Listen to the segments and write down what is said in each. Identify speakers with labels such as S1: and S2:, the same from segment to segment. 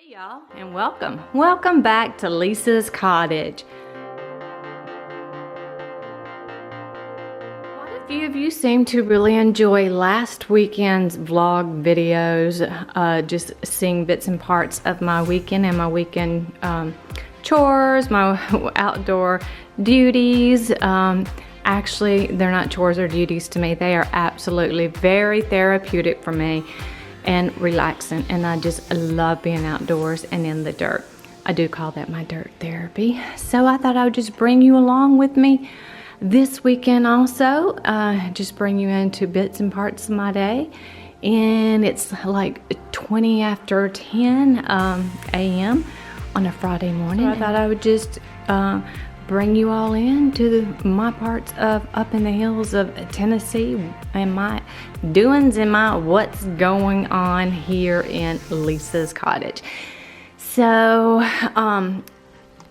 S1: Hey y'all, and welcome back to Leesah's Cottage. Quite a few of you seem to really enjoy last weekend's vlog videos, just seeing bits and parts of my weekend and my weekend chores, my outdoor duties. Actually, they're not chores or duties to me. They are absolutely very therapeutic for me and relaxing, and I just love being outdoors and in the dirt. I do call that my dirt therapy. So I thought I would just bring you along with me this weekend also, just bring you into bits and parts of my day. And it's like 20 after 10 a.m. on a Friday morning. So I thought I would just bring you all in to my parts of up in the hills of Tennessee and my doings and my what's going on here in Leesah's Cottage. So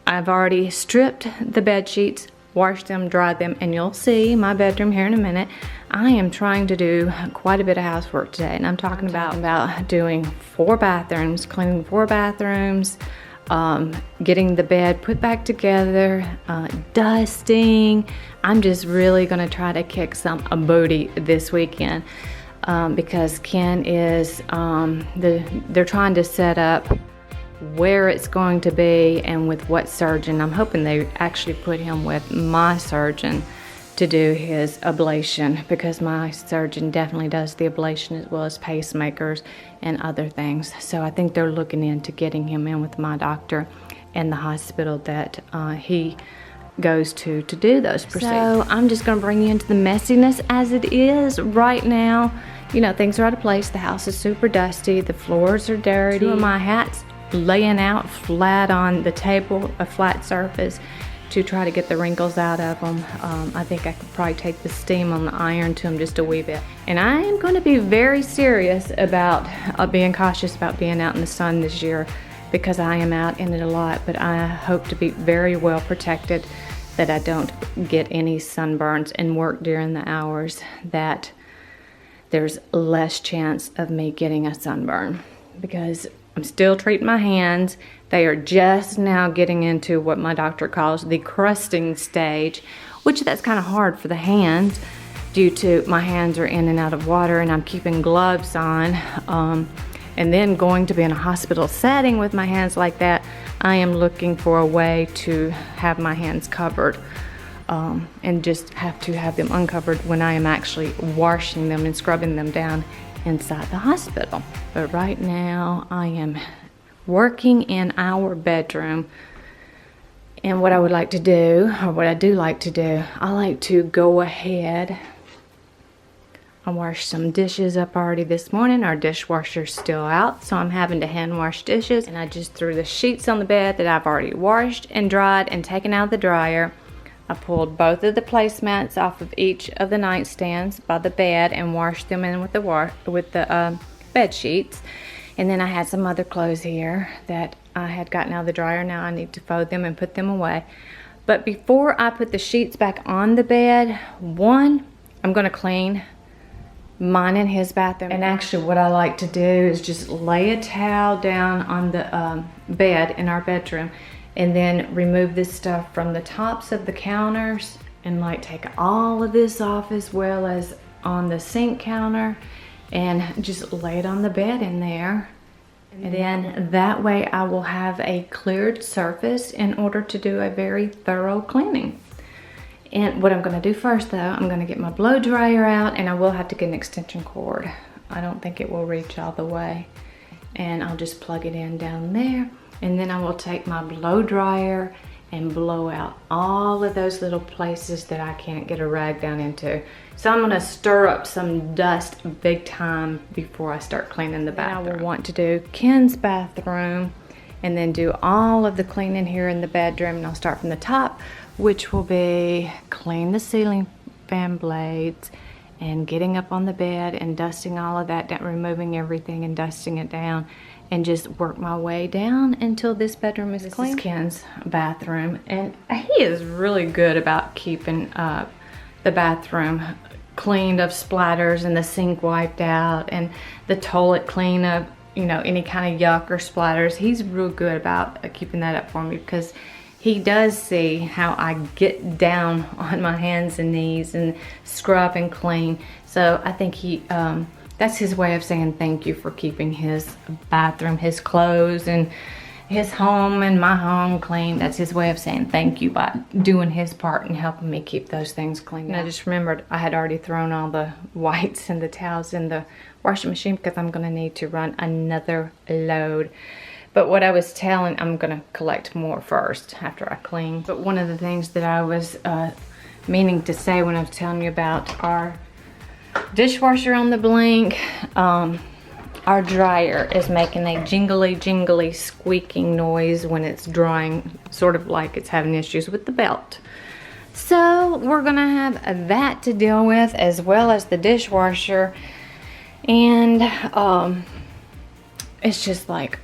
S1: I've already stripped the bed sheets, washed them, dried them, and you'll see my bedroom here in a minute. I am trying to do quite a bit of housework today, and I'm talking about doing 4 bathrooms, cleaning 4 bathrooms, getting the bed put back together, dusting. I'm just really gonna try to kick some booty this weekend because Ken is they're trying to set up where it's going to be and with what surgeon. I'm hoping they actually put him with my surgeon to do his ablation, because my surgeon definitely does the ablation as well as pacemakers and other things. So I think they're looking into getting him in with my doctor and the hospital that he goes to do those procedures. So I'm just going to bring you into the messiness as it is right now. You know, things are out of place. The house is super dusty. The floors are dirty. 2 of my hats laying out flat on the table, a flat surface, to try to get the wrinkles out of them. I think I could probably take the steam on the iron to them just a wee bit. And I am going to be very serious about being cautious about being out in the sun this year, because I am out in it a lot, but I hope to be very well protected, that I don't get any sunburns and work during the hours that there's less chance of me getting a sunburn, because I'm still treating my hands. They are just now getting into what my doctor calls the crusting stage, which that's kind of hard for the hands due to my hands are in and out of water, and I'm keeping gloves on. And then going to be in a hospital setting with my hands like that, I am looking for a way to have my hands covered and just have to have them uncovered when I am actually washing them and scrubbing them down inside the hospital. But right now I am working in our bedroom, and what I would like to do, or what I do like to do, I like to go ahead. I washed some dishes up already this morning. Our dishwasher's still out, so I'm having to hand wash dishes, and I just threw the sheets on the bed that I've already washed and dried and taken out of the dryer. I pulled both of the placemats off of each of the nightstands by the bed and washed them in with the bed sheets. And then I had some other clothes here that I had gotten out of the dryer. Now I need to fold them and put them away. But before I put the sheets back on the bed, one, I'm going to clean mine and his bathroom. And actually what I like to do is just lay a towel down on the bed in our bedroom, and then remove this stuff from the tops of the counters, and like take all of this off, as well as on the sink counter, and just lay it on the bed in there. And then that way I will have a cleared surface in order to do a very thorough cleaning. And what I'm going to do first though, I'm going to get my blow dryer out, and I will have to get an extension cord. I don't think it will reach all the way. And I'll just plug it in down there. And then I will take my blow dryer and blow out all of those little places that I can't get a rag down into. So I'm gonna stir up some dust big time before I start cleaning the bathroom. I will want to do Ken's bathroom and then do all of the cleaning here in the bedroom. And I'll start from the top, which will be clean the ceiling fan blades and getting up on the bed and dusting all of that down, removing everything and dusting it down, and just work my way down until this bedroom is clean. This is Ken's bathroom, and he is really good about keeping the bathroom cleaned of splatters and the sink wiped out and the toilet clean up you know, any kind of yuck or splatters. He's real good about keeping that up for me, because he does see how I get down on my hands and knees and scrub and clean. So I think that's his way of saying thank you for keeping his bathroom, his clothes, and his home and my home clean. That's his way of saying thank you by doing his part and helping me keep those things clean. And I just remembered I had already thrown all the whites and the towels in the washing machine, because I'm gonna need to run another load. But what I was telling, I'm gonna collect more first after I clean. But one of the things that I was meaning to say when I was telling you about our dishwasher on the blink, our dryer is making a jingly squeaking noise when it's drying, sort of like it's having issues with the belt. So we're gonna have that to deal with, as well as the dishwasher. And it's just like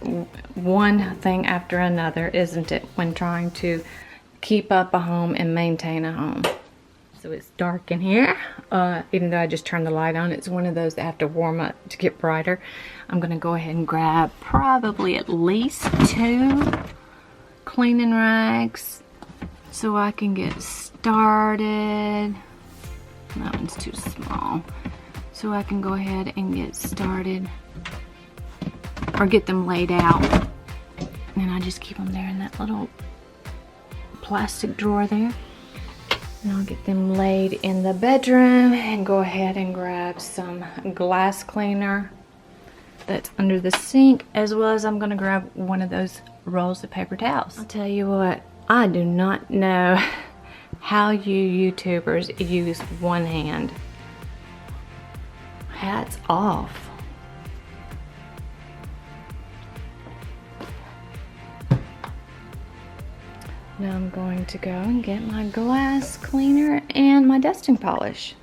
S1: one thing after another, isn't it, when trying to keep up a home and maintain a home. So it's dark in here, even though I just turned the light on. It's one of those that have to warm up to get brighter. I'm gonna go ahead and grab probably at least 2 cleaning rags so I can get started. That one's too small. So I can go ahead and get started, or get them laid out. And I just keep them there in that little plastic drawer there. And I'll get them laid in the bedroom, and go ahead and grab some glass cleaner that's under the sink, as well as I'm gonna grab one of those rolls of paper towels. I'll tell you what, I do not know how you YouTubers use one hand. Hats off. Now I'm going to go and get my glass cleaner and my dusting polish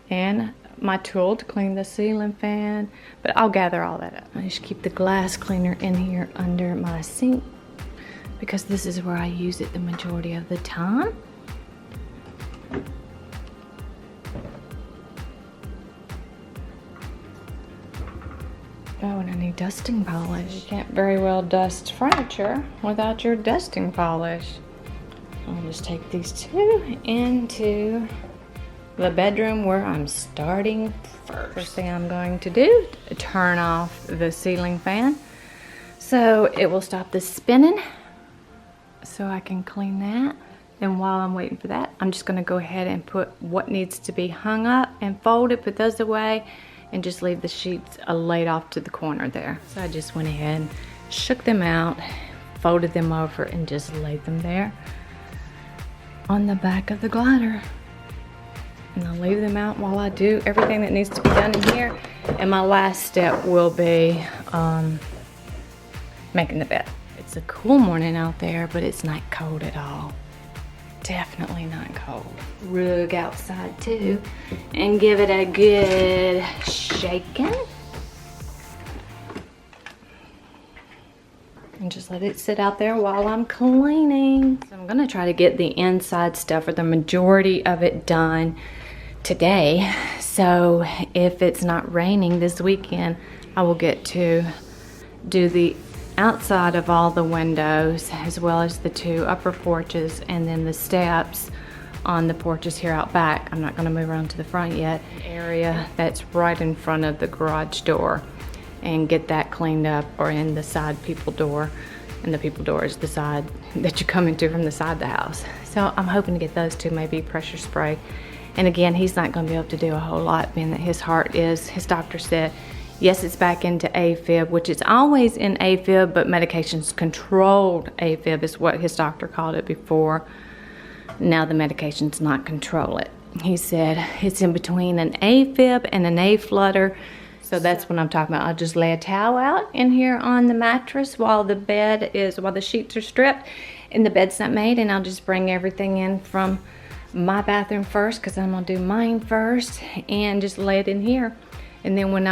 S1: and my tool to clean the ceiling fan, but I'll gather all that up. I just keep the glass cleaner in here under my sink, because this is where I use it the majority of the time. Oh, and I need dusting polish. You can't very well dust furniture without your dusting polish. I'll just take these 2 into the bedroom, where I'm starting first. First thing I'm going to do, turn off the ceiling fan so it will stop the spinning, so I can clean that. And while I'm waiting for that, I'm just gonna go ahead and put what needs to be hung up and folded, put those away, and just leave the sheets laid off to the corner there. So I just went ahead and shook them out, folded them over, and just laid them there on the back of the glider. And I'll leave them out while I do everything that needs to be done in here. And my last step will be making the bed. It's a cool morning out there, but it's not cold at all. Definitely not cold. Rug outside too, and give it a good shaking. And just let it sit out there while I'm cleaning. So I'm gonna try to get the inside stuff, or the majority of it, done today. So if it's not raining this weekend, I will get to do the outside of all the windows, as well as the 2 upper porches, and then the steps on the porches here out back. I'm not gonna move around to the front yet. Area that's right in front of the garage door, and get that cleaned up, or in the side people door. And the people door is the side that you come into from the side of the house. So I'm hoping to get those 2 maybe pressure spray. And again, he's not gonna be able to do a whole lot, being that his heart is, his doctor said, yes, it's back into AFib, which it's always in AFib, but medications controlled AFib is what his doctor called it before. Now the medications not control it. He said it's in between an AFib and an A-flutter. So that's what I'm talking about. I'll just lay a towel out in here on the mattress while the sheets are stripped and the bed's not made, and I'll just bring everything in from my bathroom first, because I'm gonna do mine first, and just lay it in here. And then when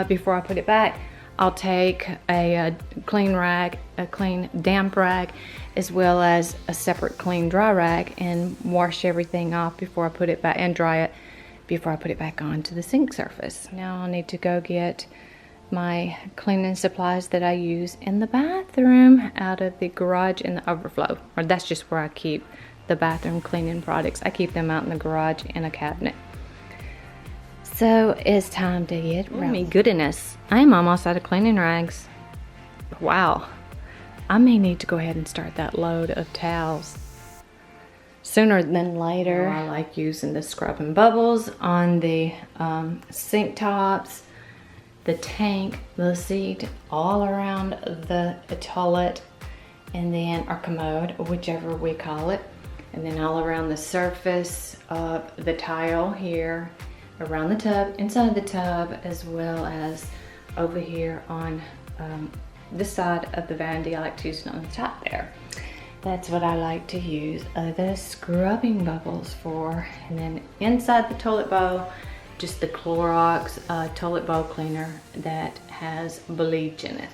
S1: before I put it back, I'll take a clean rag, a clean damp rag, as well as a separate clean dry rag, and wash everything off before I put it back, and dry it before I put it back onto the sink surface. Now I'll need to go get my cleaning supplies that I use in the bathroom out of the garage in the overflow. Or that's just where I keep the bathroom cleaning products. I keep them out in the garage in a cabinet. So it's time to get ready. Oh my goodness, I am almost out of cleaning rags. Wow, I may need to go ahead and start that load of towels sooner than later. I like using the scrub and bubbles on the sink tops, the tank, the seat, all around the toilet, and then our commode, whichever we call it, and then all around the surface of the tile here, around the tub, inside the tub, as well as over here on this side of the vanity. I like to use it on the top there. That's what I like to use the scrubbing bubbles for. And then inside the toilet bowl, just the Clorox toilet bowl cleaner that has bleach in it.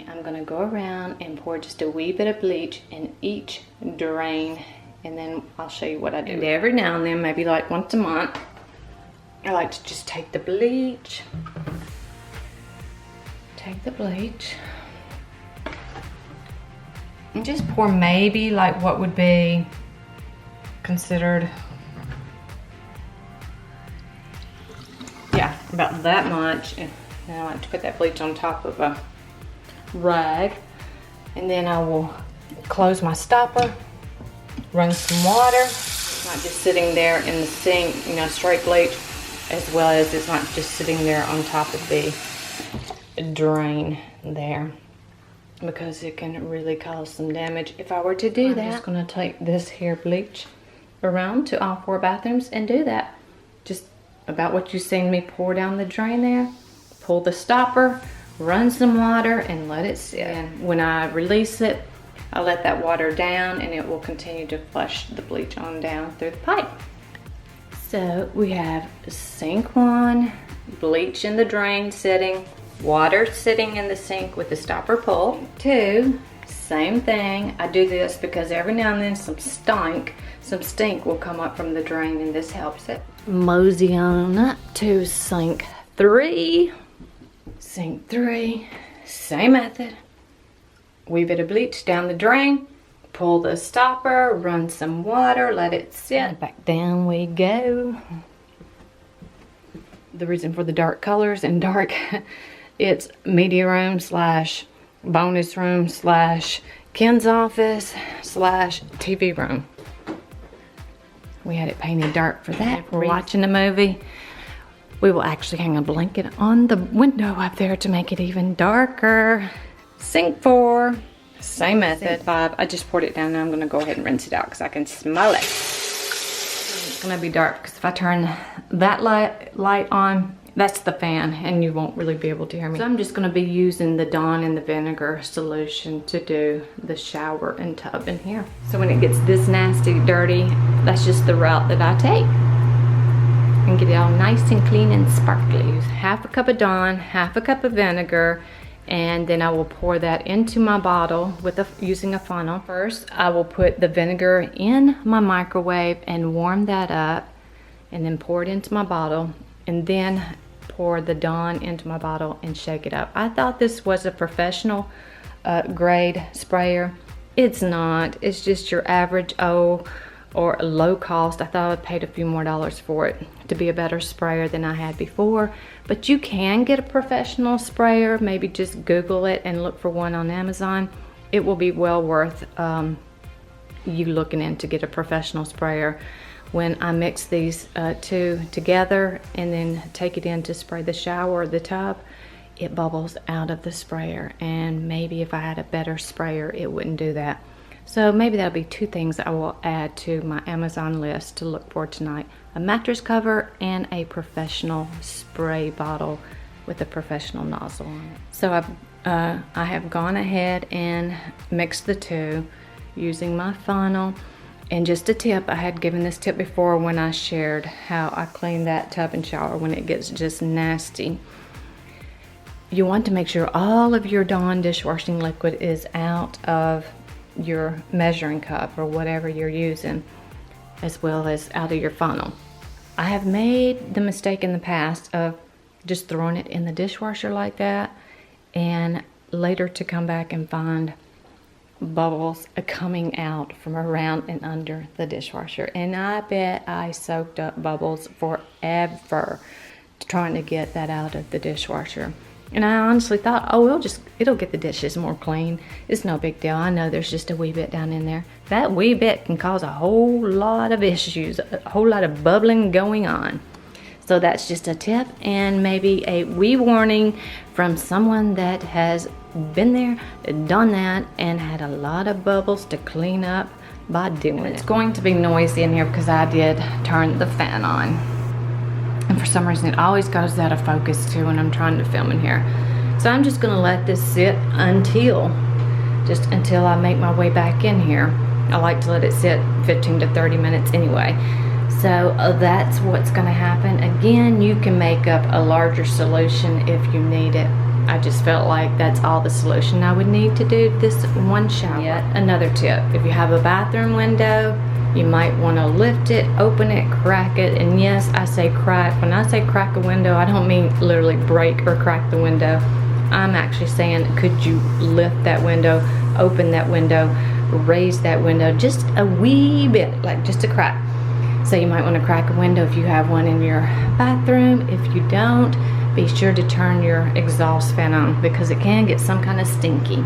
S1: I'm gonna go around and pour just a wee bit of bleach in each drain, and then I'll show you what I do. And every now and then, maybe like once a month, I like to just take the bleach, and just pour maybe like what would be considered, yeah, about that much. And then I like to put that bleach on top of a rag, and then I will close my stopper, run some water, not just sitting there in the sink, you know, straight bleach, as well as it's not just sitting there on top of the drain there, because it can really cause some damage if I were to do that. I'm just gonna take this here bleach around to all 4 bathrooms and do that. Just about what you've seen me pour down the drain there. Pull the stopper, run some water, and let it sit. And when I release it, I let that water down, and it will continue to flush the bleach on down through the pipe. So we have sink 1, bleach in the drain sitting, water sitting in the sink with the stopper pull. 2, same thing. I do this because every now and then some stink will come up from the drain, and this helps it. Mosey on up to sink 3. Sink 3, same method. Wee bit of bleach down the drain, pull the stopper, run some water, let it sit. Back down we go. The reason for the dark colors and dark, it's media room / bonus room / Ken's office / TV room. We had it painted dark for that. If we're watching a movie, we will actually hang a blanket on the window up there to make it even darker. Sink 4, same method. Sink 5, I just poured it down, and I'm gonna go ahead and rinse it out because I can smell it. It's gonna be dark because if I turn that light on, that's the fan, and you won't really be able to hear me. So I'm just gonna be using the Dawn and the vinegar solution to do the shower and tub in here. So when it gets this nasty, dirty, that's just the route that I take. And get it all nice and clean and sparkly. Use half a cup of Dawn, half a cup of vinegar, and then I will pour that into my bottle using a funnel. First, I will put the vinegar in my microwave and warm that up, and then pour it into my bottle, and then pour the Dawn into my bottle and shake it up. I thought this was a professional grade sprayer. It's not. It's just your average or low cost. I thought I paid a few more dollars for it to be a better sprayer than I had before. But you can get a professional sprayer. Maybe just Google it and look for one on Amazon. It will be well worth you looking in to get a professional sprayer. When I mix these 2 together and then take it in to spray the shower or the tub, it bubbles out of the sprayer. And maybe if I had a better sprayer, it wouldn't do that. So maybe that'll be 2 things I will add to my Amazon list to look for tonight. A mattress cover and a professional spray bottle with a professional nozzle on it. So I have gone ahead and mixed the 2 using my funnel. And just a tip, I had given this tip before when I shared how I clean that tub and shower when it gets just nasty. You want to make sure all of your Dawn dishwashing liquid is out of your measuring cup or whatever you're using, as well as out of your funnel. I have made the mistake in the past of just throwing it in the dishwasher like that, and later to come back and find bubbles coming out from around and under the dishwasher. And I bet I soaked up bubbles forever trying to get that out of the dishwasher. And I honestly thought, oh, it'll get the dishes more clean. It's no big deal. I know there's just a wee bit down in there. That wee bit can cause a whole lot of issues, a whole lot of bubbling going on. So that's just a tip and maybe a wee warning from someone that has been there, done that, and had a lot of bubbles to clean up by doing it. It's going to be noisy in here because I did turn the fan on. And for some reason it always goes out of focus too when I'm trying to film in here. So I'm just gonna let this sit until I make my way back in here. I like to let it sit 15 to 30 minutes anyway. So that's what's gonna happen. Again, you can make up a larger solution if you need it. I just felt like that's all the solution I would need to do this one shower. Yet another tip, if you have a bathroom window, you might want to lift it, open it, crack it. And yes, I say crack. When I say crack a window, I don't mean literally break or crack the window. I'm actually saying, could you lift that window, open that window, raise that window just a wee bit, like just a crack. So you might want to crack a window if you have one in your bathroom. If you don't, be sure to turn your exhaust fan on because it can get some kind of stinky.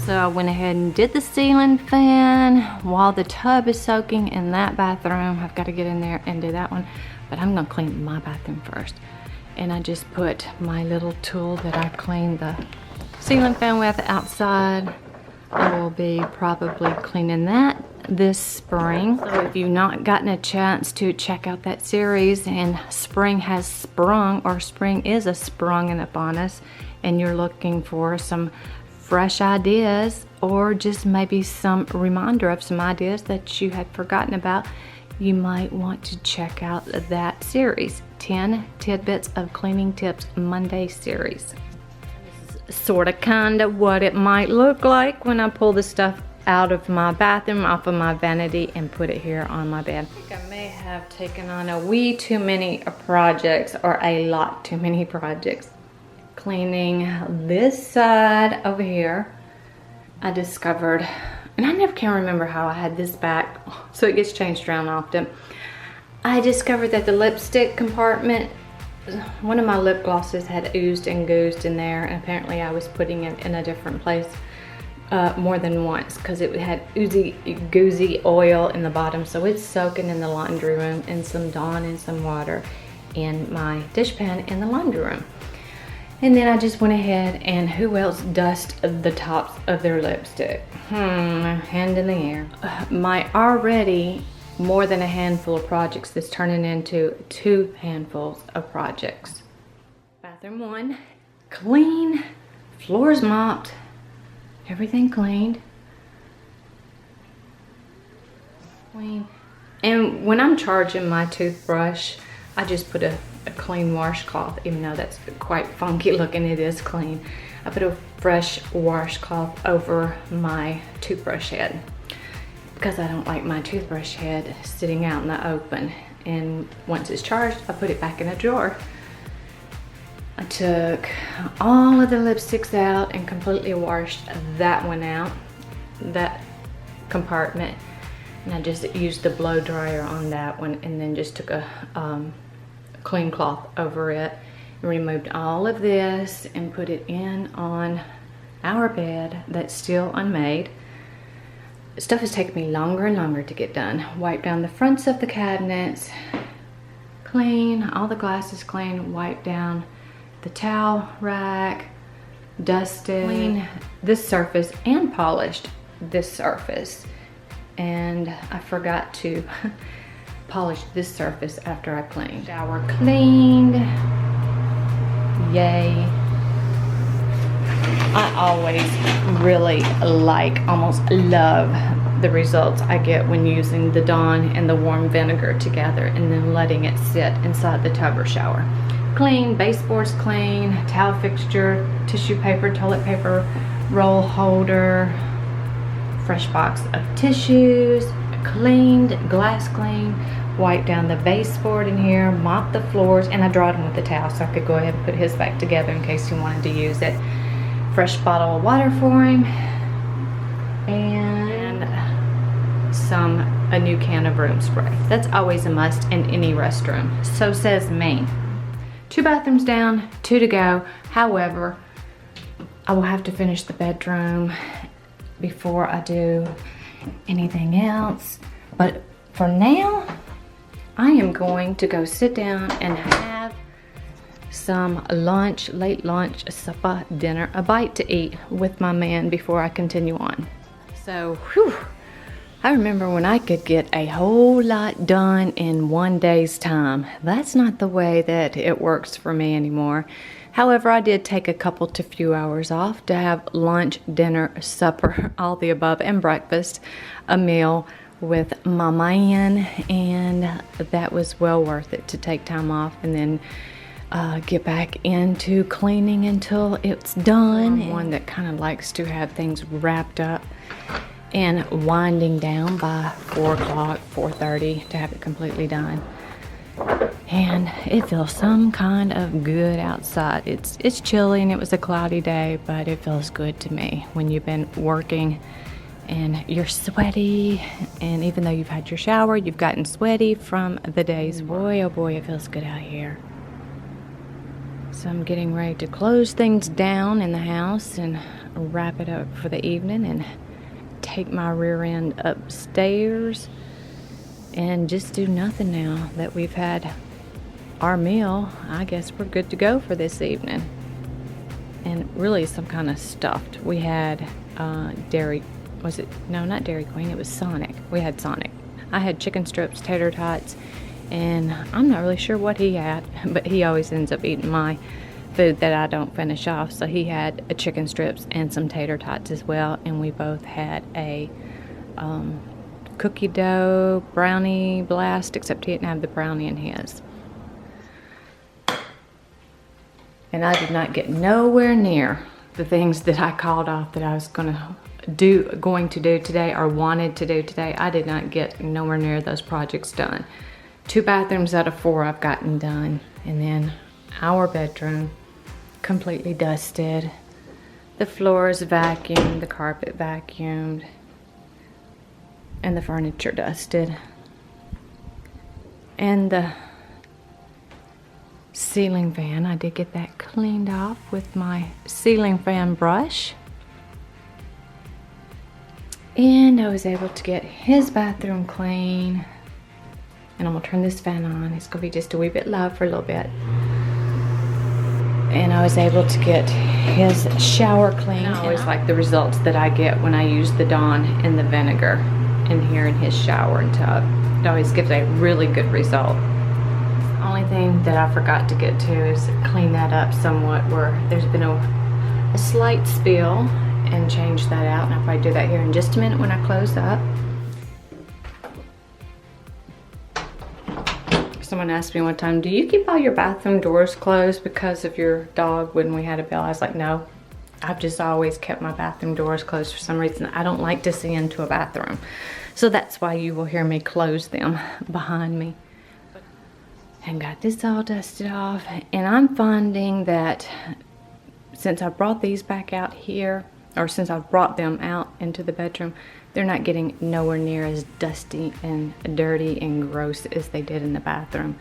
S1: So I went ahead and did the ceiling fan while the tub is soaking in that bathroom. I've got to get in there and do that one, but I'm gonna clean my bathroom first. And I just put my little tool that I cleaned the ceiling fan with outside. I will be probably cleaning that this spring. So if you've not gotten a chance to check out that series and spring has sprung, or spring is a sprung upon us, and you're looking for some fresh ideas or just maybe some reminder of some ideas that you had forgotten about, you might want to check out that series, 10 Tidbits of Cleaning Tips Monday series. This is sort of kind of what it might look like when I pull the stuff out of my bathroom, off of my vanity, and put it here on my bed. I think I may have taken on a wee too many projects, or a lot too many projects. Cleaning this side over here, I discovered, and I never can remember how I had this back, so it gets changed around often. I discovered that the lipstick compartment, one of my lip glosses had oozed and goozed in there, and apparently I was putting it in a different place more than once because it had oozy, goozy oil in the bottom, so it's soaking in the laundry room in some Dawn and some water in my dishpan in the laundry room. And then I just went ahead and who else dust the tops of their lipstick? Hand in the air. My already more than a handful of projects that's turning into 2 handfuls of projects. Bathroom 1, clean, floors mopped, everything cleaned. Clean. And when I'm charging my toothbrush, I just put a clean washcloth, even though that's quite funky looking, it is clean. I put a fresh washcloth over my toothbrush head because I don't like my toothbrush head sitting out in the open. And once it's charged, I put it back in a drawer. I took all of the lipsticks out and completely washed that one out, that compartment. And I just used the blow dryer on that one, and then just took a clean cloth over it and removed all of this and put it in on our bed that's still unmade. Stuff has taken me longer and longer to get done. Wipe down the fronts of the cabinets, clean all the glasses, clean, wipe down the towel rack, dusted, clean this surface, and polished this surface. And I forgot to polish this surface after I cleaned. Shower cleaned. Yay. I always really like, almost love the results I get when using the Dawn and the warm vinegar together and then letting it sit inside the tub or shower. Clean, baseboards clean, towel fixture, tissue paper, toilet paper, roll holder, fresh box of tissues, cleaned, glass clean, wipe down the baseboard in here, mop the floors, and I dried them with the towel so I could go ahead and put his back together in case he wanted to use it. Fresh bottle of water for him, and a new can of room spray. That's always a must in any restroom. So says me. 2 bathrooms down, 2 to go. However, I will have to finish the bedroom before I do anything else. But for now, I am going to go sit down and have some lunch, late lunch, supper, dinner, a bite to eat with my man before I continue on. So, whew, I remember when I could get a whole lot done in one day's time. That's not the way that it works for me anymore. However, I did take a couple to few hours off to have lunch, dinner, supper, all the above, and breakfast, a meal with my man, and that was well worth it to take time off and then get back into cleaning until it's done. I'm one that kind of likes to have things wrapped up and winding down by 4 o'clock, 4:30 to have it completely done. And it feels some kind of good outside. It's chilly and it was a cloudy day, but it feels good to me when you've been working and you're sweaty, and even though you've had your shower, you've gotten sweaty from the day's work. Boy, oh boy, it feels good out here. So I'm getting ready to close things down in the house and wrap it up for the evening and take my rear end upstairs and just do nothing now that we've had our meal. I guess we're good to go for this evening. And really some kind of stuffed. We had not Dairy Queen, it was Sonic. We had Sonic. I had chicken strips, tater tots, and I'm not really sure what he had, but he always ends up eating my food that I don't finish off. So he had a chicken strips and some tater tots as well, and we both had a cookie dough brownie blast, except he didn't have the brownie in his. And I did not get nowhere near the things that I called off that I was going to do today or wanted to do today. I did not get nowhere near those projects done. 2 bathrooms out of 4 I've gotten done, and then our bedroom completely dusted, the floors vacuumed, the carpet vacuumed, and the furniture dusted, and the ceiling fan, I did get that cleaned off with my ceiling fan brush, and I was able to get his bathroom clean. And I'm gonna turn this fan on. It's gonna be just a wee bit loud for a little bit. And I was able to get his shower clean. I always like the results that I get when I use the Dawn and the vinegar in here in his shower and tub. It always gives a really good result. The only thing that I forgot to get to is clean that up somewhat, where there's been a slight spill, and change that out. And I'll probably do that here in just a minute when I close up. Someone asked me one time, do you keep all your bathroom doors closed because of your dog when we had a bill? I was like, no, I've just always kept my bathroom doors closed for some reason. I don't like to see into a bathroom. So that's why you will hear me close them behind me. And got this all dusted off. And I'm finding that since I brought these back out here, or since I brought them out into the bedroom, they're not getting nowhere near as dusty and dirty and gross as they did in the bathroom.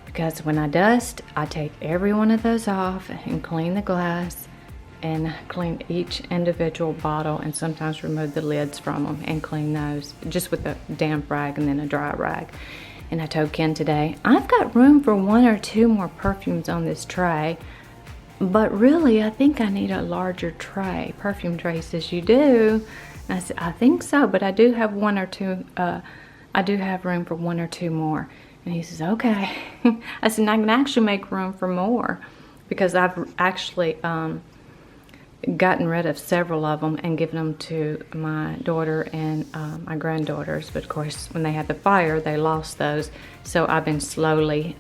S1: Because when I dust, I take every one of those off and clean the glass and clean each individual bottle, and sometimes remove the lids from them and clean those just with a damp rag and then a dry rag. And I told Ken today, I've got room for 1 or 2 more perfumes on this tray, but really I think I need a larger tray. Perfume tray says, you do? And I said, I think so, but I do have 1 or 2, I do have room for 1 or 2 more. And he says, okay. I said, I can actually make room for more, because I've actually gotten rid of several of them and given them to my daughter and my granddaughters. But of course, when they had the fire, they lost those. So I've been slowly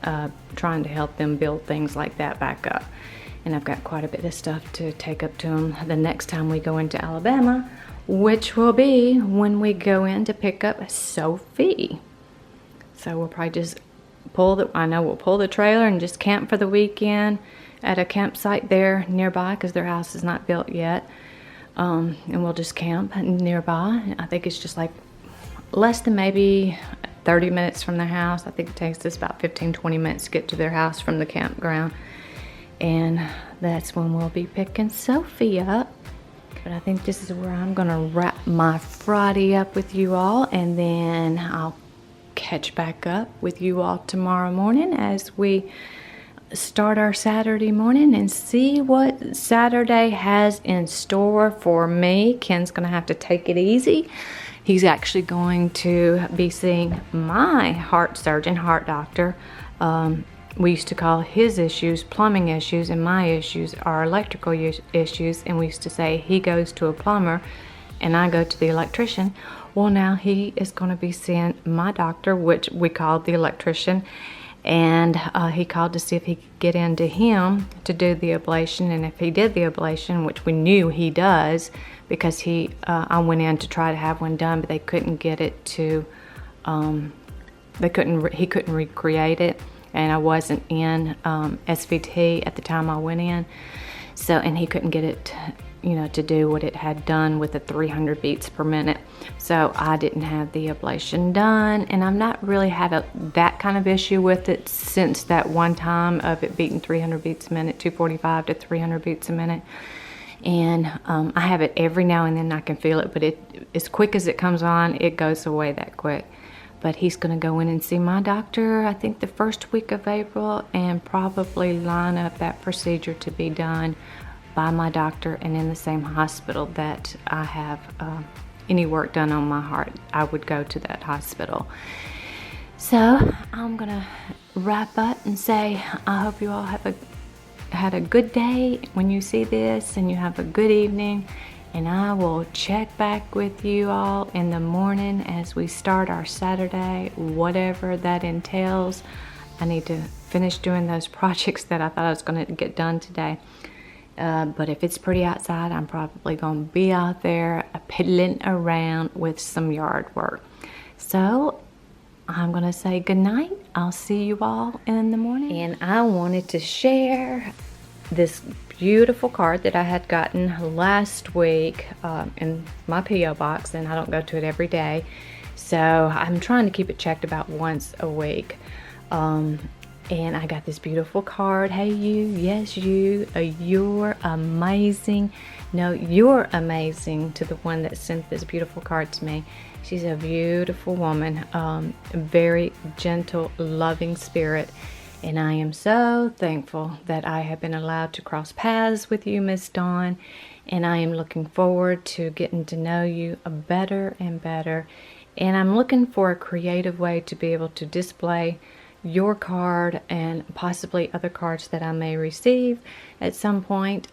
S1: trying to help them build things like that back up. And I've got quite a bit of stuff to take up to them the next time we go into Alabama, which will be when we go in to pick up Sophie. So we'll probably just we'll pull the trailer and just camp for the weekend at a campsite there nearby, because their house is not built yet. And we'll just camp nearby. I think it's just like less than maybe 30 minutes from their house. I think it takes us about 15-20 minutes to get to their house from the campground. And that's when we'll be picking Sophie up. But I think this is where I'm gonna wrap my Friday up with you all, and then I'll catch back up with you all tomorrow morning as we start our Saturday morning and see what Saturday has in store for me. Ken's gonna have to take it easy. He's actually going to be seeing my heart doctor. We used to call his issues plumbing issues, and my issues are electrical issues, and we used to say he goes to a plumber and I go to the electrician. Well, now he is going to be seeing my doctor, which we called the electrician, and he called to see if he could get into him to do the ablation. And if he did the ablation, which we knew he does, because I went in to try to have one done, but they couldn't get it to, he couldn't recreate it, and I wasn't in SVT at the time I went in, so, and he couldn't get it to do what it had done with the 300 beats per minute. So I didn't have the ablation done, and I've not really had that kind of issue with it since that one time of it beating 300 beats a minute, 245 to 300 beats a minute. And I have it every now and then. I can feel it, but as quick as it comes on, it goes away that quick. But he's going to go in and see my doctor, I think the first week of April, and probably line up that procedure to be done by my doctor and in the same hospital that I have any work done on my heart. I would go to that hospital. So I'm going to wrap up and say I hope you all had a good day when you see this, and you have a good evening. And I will check back with you all in the morning as we start our Saturday, whatever that entails. I need to finish doing those projects that I thought I was going to get done today. But if it's pretty outside, I'm probably going to be out there piddling around with some yard work. So I'm going to say good night. I'll see you all in the morning. And I wanted to share this beautiful card that I had gotten last week in my P.O. box, and I don't go to it every day, so I'm trying to keep it checked about once a week. And I got this beautiful card. Hey you, yes you, you're amazing. No, you're amazing, to the one that sent this beautiful card to me. She's a beautiful woman, a very gentle, loving spirit. And I am so thankful that I have been allowed to cross paths with you, Miss Dawn. And I am looking forward to getting to know you better and better. And I'm looking for a creative way to be able to display your card and possibly other cards that I may receive at some point.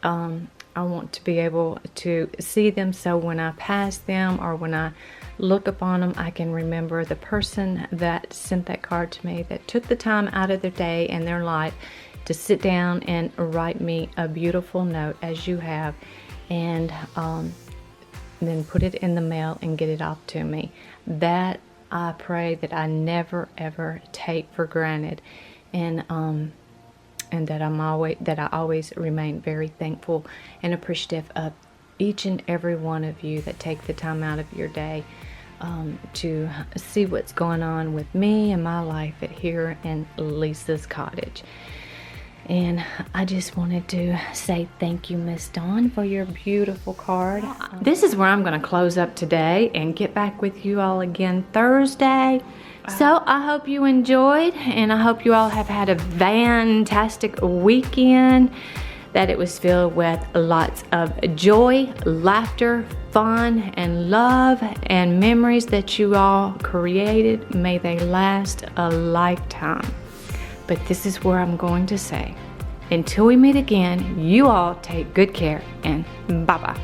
S1: I want to be able to see them, so when I pass them or when I look upon them, I can remember the person that sent that card to me, that took the time out of their day and their life to sit down and write me a beautiful note as you have, and then put it in the mail and get it off to me. That I pray that I never ever take for granted, and that I always remain very thankful and appreciative of each and every one of you that take the time out of your day to see what's going on with me and my life here in Leesah's Cottage. And I just wanted to say thank you, Miss Dawn, for your beautiful card. This is where I'm going to close up today and get back with you all again Thursday. So I hope you enjoyed, and I hope you all have had a fantastic weekend, that it was filled with lots of joy, laughter, fun, and love, and memories that you all created. May they last a lifetime. But this is where I'm going to say, until we meet again, you all take good care, and bye-bye.